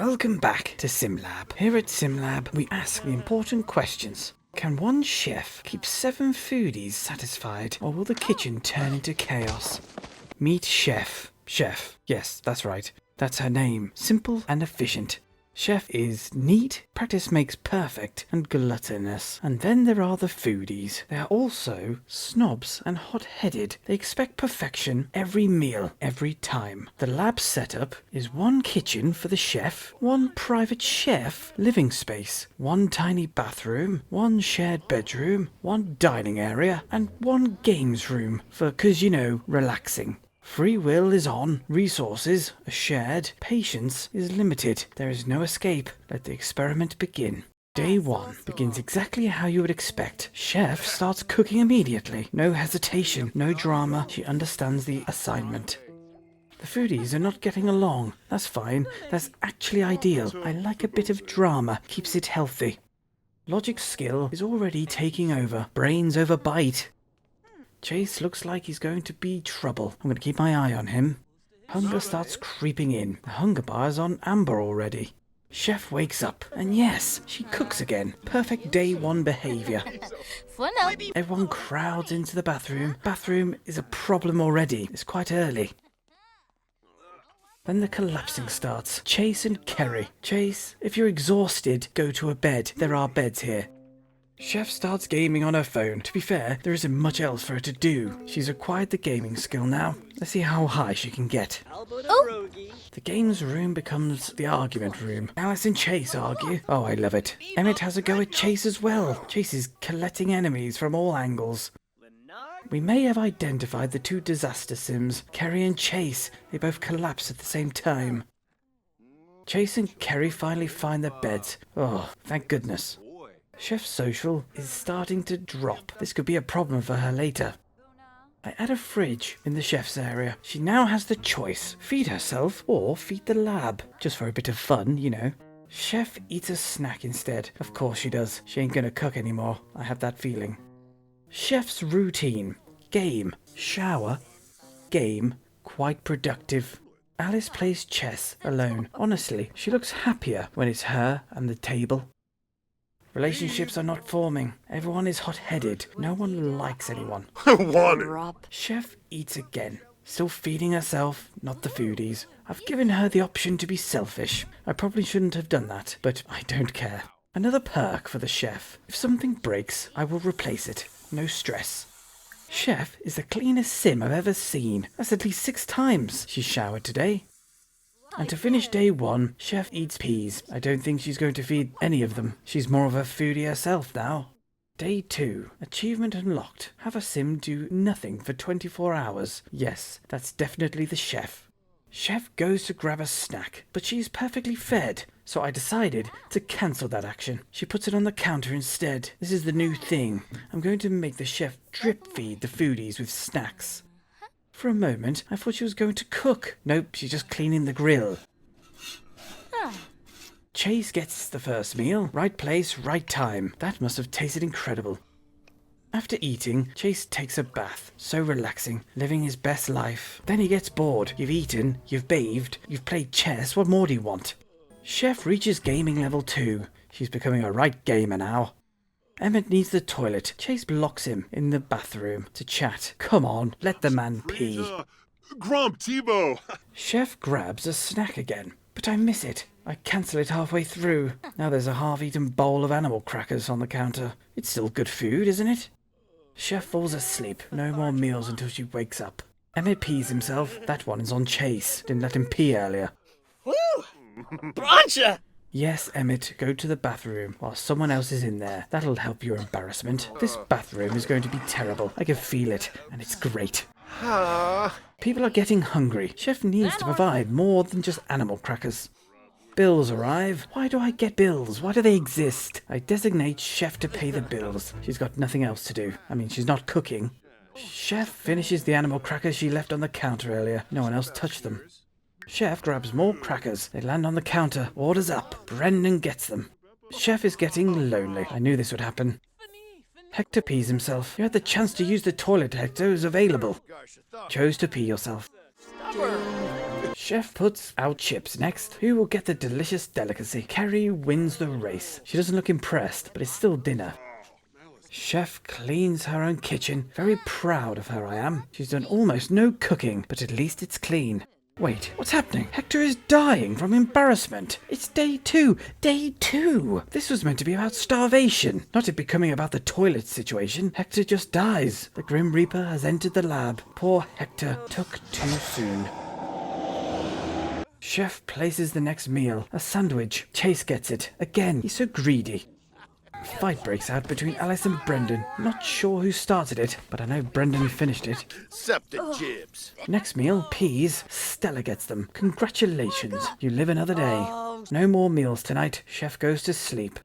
Welcome back to SimLab. Here at SimLab, we ask the important questions. Can one chef keep 7 foodies satisfied, or will the kitchen turn into chaos? Meet Chef. Chef. Yes, that's right. That's her name. Simple and efficient. Chef is neat, practice makes perfect, and gluttonous. And then there are the foodies. They are also snobs and hot-headed. They expect perfection every meal, every time. The lab setup is one kitchen for the chef, one private chef living space, one tiny bathroom, one shared bedroom, one dining area, and one games room for, 'cause you know, relaxing. Free will is on, resources are shared, patience is limited. There is no escape. Let the experiment begin. Day 1 begins exactly how you would expect. Chef starts cooking immediately. No hesitation, no drama. She understands the assignment. The foodies are not getting along. That's fine. That's actually ideal. I like a bit of drama. Keeps it healthy. Logic skill is already taking over. Brains over bite. Chase looks like he's going to be trouble. I'm going to keep my eye on him. Hunger starts creeping in. The hunger bar's on amber already. Chef wakes up, and yes, she cooks again. Perfect day 1 behaviour. Everyone crowds into the bathroom. Bathroom is a problem already. It's quite early. Then the collapsing starts. Chase and Kerry. Chase, if you're exhausted, go to a bed. There are beds here. Chef starts gaming on her phone. To be fair, there isn't much else for her to do. She's acquired the gaming skill now. Let's see how high she can get. Oh! The games room becomes the argument room. Alice and Chase argue. Oh, I love it. Emmett has a go at Chase as well. Chase is collecting enemies from all angles. We may have identified the 2 disaster sims, Kerry and Chase. They both collapse at the same time. Chase and Kerry finally find their beds. Oh, thank goodness. Chef's social is starting to drop. This could be a problem for her later. I add a fridge in the chef's area. She now has the choice. Feed herself or feed the lab. Just for a bit of fun, you know. Chef eats a snack instead. Of course she does. She ain't gonna cook anymore. I have that feeling. Chef's routine. Game. Shower. Game. Quite productive. Alice plays chess alone. Honestly, she looks happier when it's her and the table. Relationships are not forming. Everyone is hot-headed. No one likes anyone. I want it. Chef eats again. Still feeding herself, not the foodies. I've given her the option to be selfish. I probably shouldn't have done that, but I don't care. Another perk for the chef. If something breaks, I will replace it. No stress. Chef is the cleanest sim I've ever seen. That's at least 6 times she's showered today. And to finish day 1, Chef eats peas. I don't think she's going to feed any of them. She's more of a foodie herself now. Day 2. Achievement unlocked. Have a sim do nothing for 24 hours. Yes, that's definitely the chef. Chef goes to grab a snack, but she's perfectly fed. So I decided to cancel that action. She puts it on the counter instead. This is the new thing. I'm going to make the chef drip feed the foodies with snacks. For a moment, I thought she was going to cook. Nope, she's just cleaning the grill. Chase gets the first meal. Right place, right time. That must have tasted incredible. After eating, Chase takes a bath. So relaxing, living his best life. Then he gets bored. You've eaten, you've bathed, you've played chess. What more do you want? Chef reaches gaming level 2. She's becoming a right gamer now. Emmett needs the toilet. Chase blocks him in the bathroom to chat. Come on, let the man pee. Grump, Tebow. Chef grabs a snack again, but I miss it. I cancel it halfway through. Now there's a half-eaten bowl of animal crackers on the counter. It's still good food, isn't it? Chef falls asleep. No more meals until she wakes up. Emmett pees himself. That one is on Chase. Didn't let him pee earlier. Woo! Brancha! Yes, Emmett, go to the bathroom while someone else is in there. That'll help your embarrassment. This bathroom is going to be terrible. I can feel it, and it's great. People are getting hungry. Chef needs to provide more than just animal crackers. Bills arrive. Why do I get bills? Why do they exist? I designate Chef to pay the bills. She's got nothing else to do. I mean, she's not cooking. Chef finishes the animal crackers she left on the counter earlier. No one else touched them. Chef grabs more crackers. They land on the counter. Orders up. Brendan gets them. Chef is getting lonely. I knew this would happen. Hector pees himself. You had the chance to use the toilet, Hector. It was available. Chose to pee yourself. Chef puts out chips next. Who will get the delicious delicacy? Carrie wins the race. She doesn't look impressed, but it's still dinner. Chef cleans her own kitchen. Very proud of her I am. She's done almost no cooking, but at least it's clean. Wait, what's happening? Hector is dying from embarrassment. It's day 2. Day 2! This was meant to be about starvation, not it becoming about the toilet situation. Hector just dies. The Grim Reaper has entered the lab. Poor Hector took too soon. Chef places the next meal. A sandwich. Chase gets it. Again, he's so greedy. Fight breaks out between Alice and Brendan. Not sure who started it, but I know Brendan finished it. Septic jibs. Next meal, peas. Stella gets them. Congratulations, you live another day. No more meals tonight. Chef goes to sleep.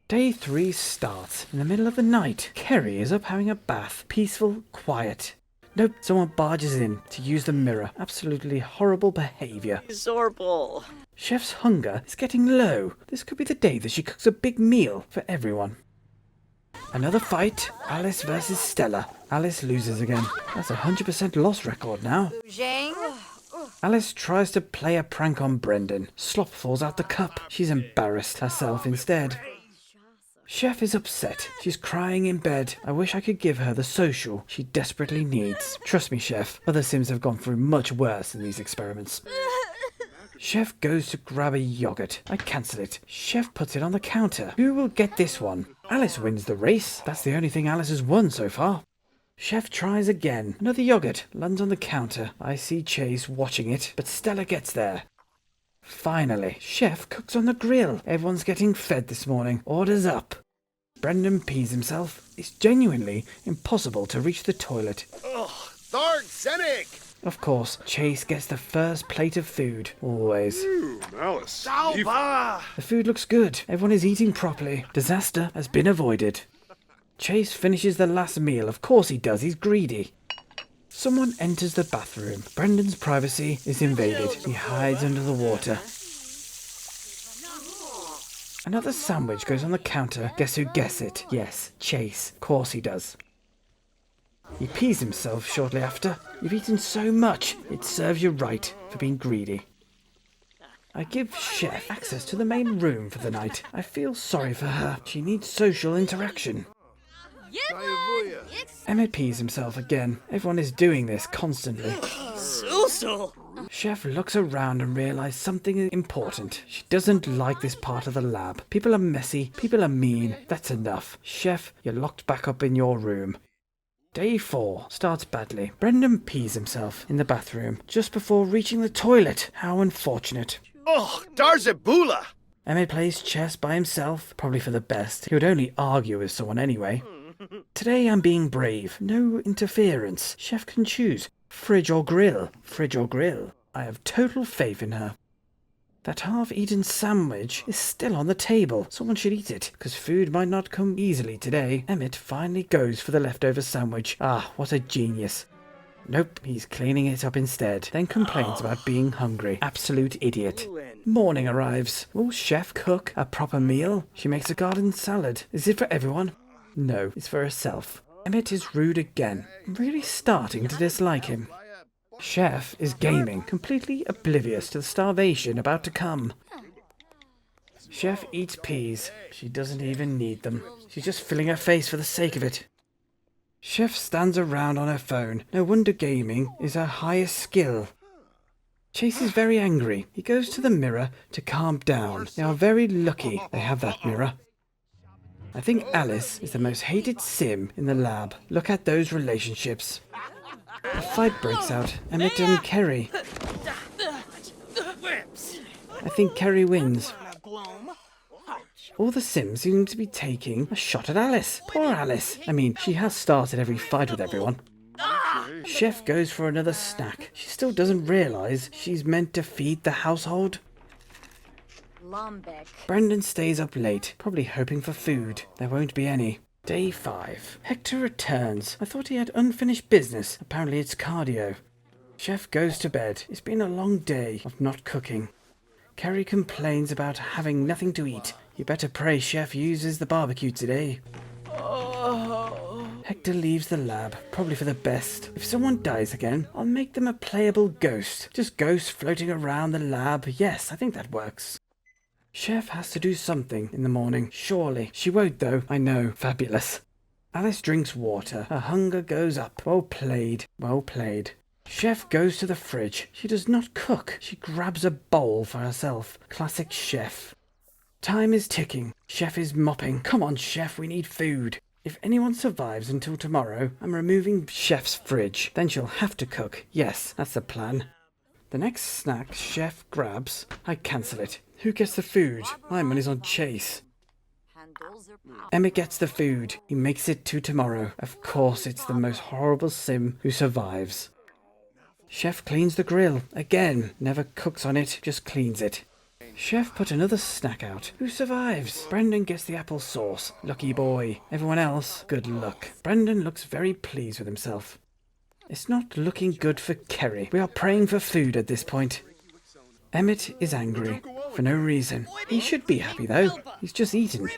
Day 3 starts. In the middle of the night, Kerry is up having a bath. Peaceful, quiet. Nope, someone barges in to use the mirror. Absolutely horrible behaviour. Zorble. Chef's hunger is getting low. This could be the day that she cooks a big meal for everyone. Another fight. Alice versus Stella. Alice loses again. That's a 100% loss record now. Alice tries to play a prank on Brendan. Slop falls out the cup. She's embarrassed herself instead. Chef is upset. She's crying in bed. I wish I could give her the social she desperately needs. Trust me, Chef. Other Sims have gone through much worse in these experiments. Chef goes to grab a yogurt. I cancel it. Chef puts it on the counter. Who will get this one? Alice wins the race. That's the only thing Alice has won so far. Chef tries again. Another yogurt lands on the counter. I see Chase watching it, but Stella gets there. Finally, Chef cooks on the grill. Everyone's getting fed this morning. Orders up. Brendan pees himself. It's genuinely impossible to reach the toilet. Ugh, Tharg Scenic. Of course, Chase gets the first plate of food. Always. Ooh, malice. Sauba. The food looks good. Everyone is eating properly. Disaster has been avoided. Chase finishes the last meal. Of course he does. He's greedy. Someone enters the bathroom. Brendan's privacy is invaded. He hides under the water. Another sandwich goes on the counter. Guess who gets it? Yes, Chase. Of course he does. He pees himself shortly after. You've eaten so much. It serves you right for being greedy. I give Chef access to the main room for the night. I feel sorry for her. She needs social interaction. Emmett pees himself again. Everyone is doing this constantly. Susul. Chef looks around and realizes something important. She doesn't like this part of the lab. People are messy. People are mean. That's enough. Chef, you're locked back up in your room. Day 4 starts badly. Brendan pees himself in the bathroom just before reaching the toilet. How unfortunate. Oh, Darzabula. Emmett plays chess by himself, probably for the best. He would only argue with someone anyway. Today I'm being brave. No interference. Chef can choose. Fridge or grill. Fridge or grill. I have total faith in her. That half-eaten sandwich is still on the table. Someone should eat it, because food might not come easily today. Emmett finally goes for the leftover sandwich. Ah, what a genius. Nope, he's cleaning it up instead, then complains about being hungry. Absolute idiot. Morning arrives. Will Chef cook a proper meal? She makes a garden salad. Is it for everyone? No, it's for herself. Emmett is rude again. I'm really starting to dislike him. Chef is gaming, completely oblivious to the starvation about to come. Chef eats peas. She doesn't even need them. She's just filling her face for the sake of it. Chef stands around on her phone. No wonder gaming is her highest skill. Chase is very angry. He goes to the mirror to calm down. They are very lucky they have that mirror. I think Alice is the most hated sim in the lab. Look at those relationships. A fight breaks out. Emmett and Kerry. I think Kerry wins. All the Sims seem to be taking a shot at Alice. Poor Alice. I mean, she has started every fight with everyone. Chef goes for another snack. She still doesn't realise she's meant to feed the household. Brendan stays up late, probably hoping for food. There won't be any. Day 5. Hector returns. I thought he had unfinished business. Apparently it's cardio. Chef goes to bed. It's been a long day of not cooking. Kerry complains about having nothing to eat. You better pray Chef uses the barbecue today. Hector leaves the lab, probably for the best. If someone dies again, I'll make them a playable ghost. Just ghosts floating around the lab. Yes, I think that works. Chef has to do something in the morning, surely. She won't though, I know. Fabulous. Alice drinks water. Her hunger goes up. Well played. Well played. Chef goes to the fridge. She does not cook. She grabs a bowl for herself. Classic Chef. Time is ticking. Chef is mopping. Come on, Chef, we need food. If anyone survives until tomorrow, I'm removing Chef's fridge. Then she'll have to cook. Yes, that's the plan. The next snack Chef grabs, I cancel it. Who gets the food? My money's on Chase. Emmett gets the food. He makes it to tomorrow. Of course, it's the most horrible sim who survives. Chef cleans the grill. Again, never cooks on it, just cleans it. Chef put another snack out. Who survives? Brendan gets the apple sauce. Lucky boy. Everyone else, good luck. Brendan looks very pleased with himself. It's not looking good for Kerry. We are praying for food at this point. Emmett is angry. For no reason. He should be happy though. He's just eaten.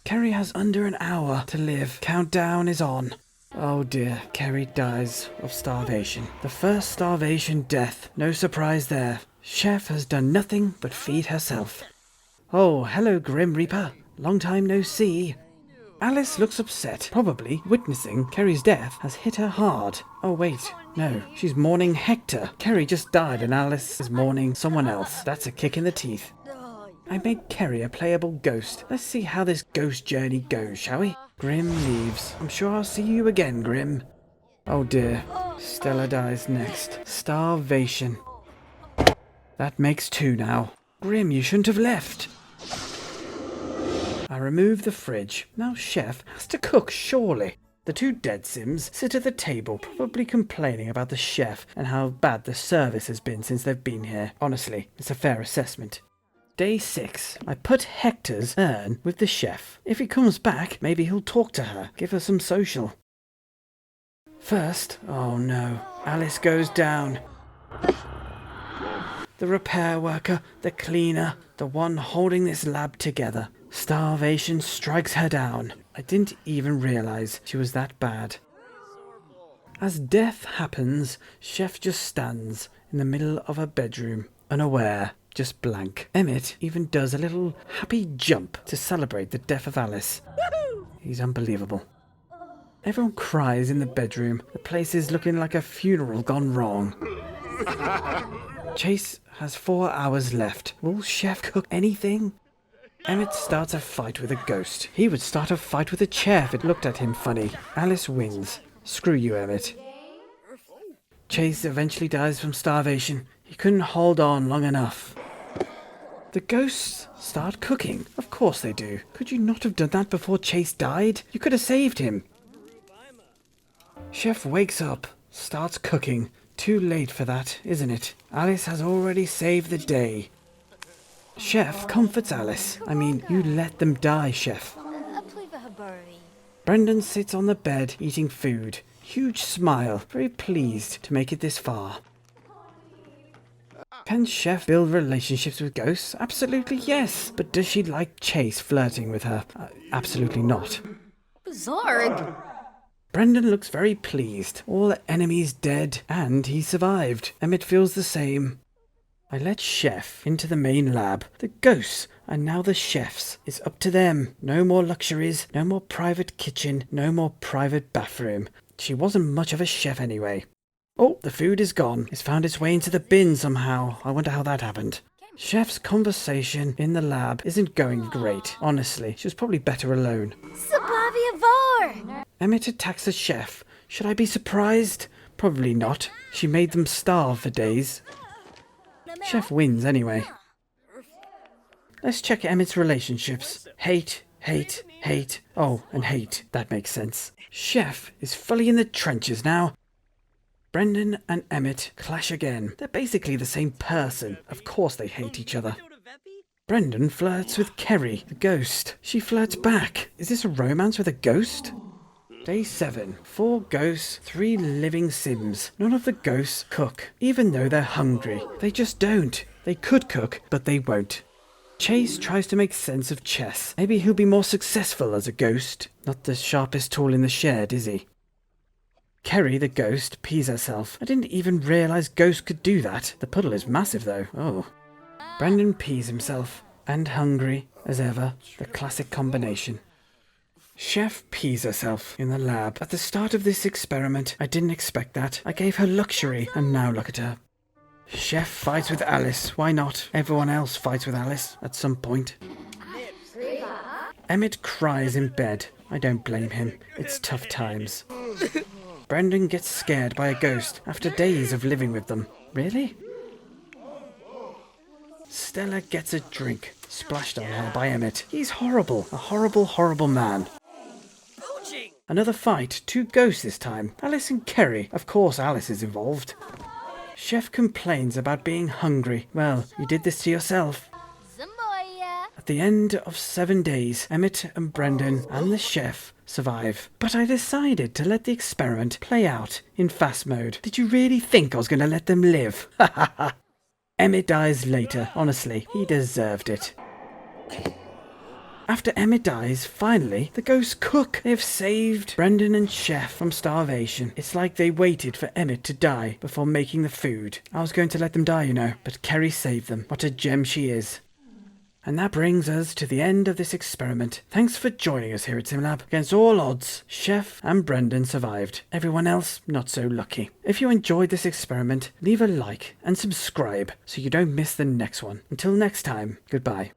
Kerry has under an hour to live. Countdown is on. Oh dear, Kerry dies of starvation. The first starvation death. No surprise there. Chef has done nothing but feed herself. Oh, hello Grim Reaper. Long time no see. Alice looks upset. Probably witnessing Kerry's death has hit her hard. Oh wait, no. She's mourning Hector. Kerry just died and Alice is mourning someone else. That's a kick in the teeth. I made Kerry a playable ghost. Let's see how this ghost journey goes, shall we? Grim leaves. I'm sure I'll see you again, Grim. Oh dear. Stella dies next. Starvation. That makes 2 now. Grim, you shouldn't have left. I remove the fridge. Now Chef has to cook, surely. The 2 dead Sims sit at the table, probably complaining about the chef and how bad the service has been since they've been here. Honestly, it's a fair assessment. Day 6. I put Hector's urn with the chef. If he comes back, maybe he'll talk to her, give her some social. First, oh no, Alice goes down. The repair worker, the cleaner, the one holding this lab together. Starvation strikes her down. I didn't even realise she was that bad. As death happens, Chef just stands in the middle of her bedroom, unaware, just blank. Emmett even does a little happy jump to celebrate the death of Alice. He's unbelievable. Everyone cries in the bedroom. The place is looking like a funeral gone wrong. Chase has 4 hours left. Will Chef cook anything? Emmett starts a fight with a ghost. He would start a fight with a chair if it looked at him funny. Alice wins. Screw you, Emmett. Chase eventually dies from starvation. He couldn't hold on long enough. The ghosts start cooking. Of course they do. Could you not have done that before Chase died? You could have saved him. Chef wakes up, starts cooking. Too late for that, isn't it? Alice has already saved the day. Chef comforts Alice. I mean, you let them die, Chef. Brendan sits on the bed eating food. Huge smile, very pleased to make it this far. Can Chef build relationships with ghosts? Absolutely yes. But does she like Chase flirting with her? Absolutely not. Bizarre. Brendan looks very pleased. All the enemies dead, and he survived. Emmett feels the same. I let Chef into the main lab. The ghosts are now the chefs. It's up to them. No more luxuries, no more private kitchen, no more private bathroom. She wasn't much of a chef anyway. Oh, the food is gone. It's found its way into the bin somehow. I wonder how that happened. Chef's conversation in the lab isn't going great. Honestly, she was probably better alone. Emmett attacks the chef. Should I be surprised? Probably not. She made them starve for days. Chef wins anyway. Let's check Emmett's relationships. Hate, hate, hate. Oh, and hate. That makes sense. Chef is fully in the trenches now. Brendan and Emmett clash again. They're basically the same person. Of course they hate each other. Brendan flirts with Kerry, the ghost. She flirts back. Is this a romance with a ghost? Day 7. 4 ghosts, 3 living Sims. None of the ghosts cook, even though they're hungry. They just don't. They could cook, but they won't. Chase tries to make sense of chess. Maybe he'll be more successful as a ghost. Not the sharpest tool in the shed, is he? Kerry, the ghost, pees herself. I didn't even realise ghosts could do that. The puddle is massive, though. Oh. Brendan pees himself. And hungry, as ever. The classic combination. Chef pees herself in the lab. At the start of this experiment, I didn't expect that. I gave her luxury, and now look at her. Chef fights with Alice. Why not? Everyone else fights with Alice at some point. Emmett cries in bed. I don't blame him. It's tough times. Brendan gets scared by a ghost after days of living with them. Really? Stella gets a drink splashed on her by Emmett. He's horrible. A horrible, horrible man. Poaching. Another fight. 2 ghosts this time. Alice and Kerry. Of course Alice is involved. Chef complains about being hungry. Well, you did this to yourself. At the end of 7 days, Emmett and Brendan and the chef survive. But I decided to let the experiment play out in fast mode. Did you really think I was going to let them live? Ha ha ha. Emmett dies later. Honestly, he deserved it. After Emmett dies, finally, the ghosts cook. They have saved Brendan and Chef from starvation. It's like they waited for Emmett to die before making the food. I was going to let them die, you know, but Kerry saved them. What a gem she is. And that brings us to the end of this experiment. Thanks for joining us here at SimLab. Against all odds, Chef and Brendan survived. Everyone else, not so lucky. If you enjoyed this experiment, leave a like and subscribe so you don't miss the next one. Until next time, goodbye.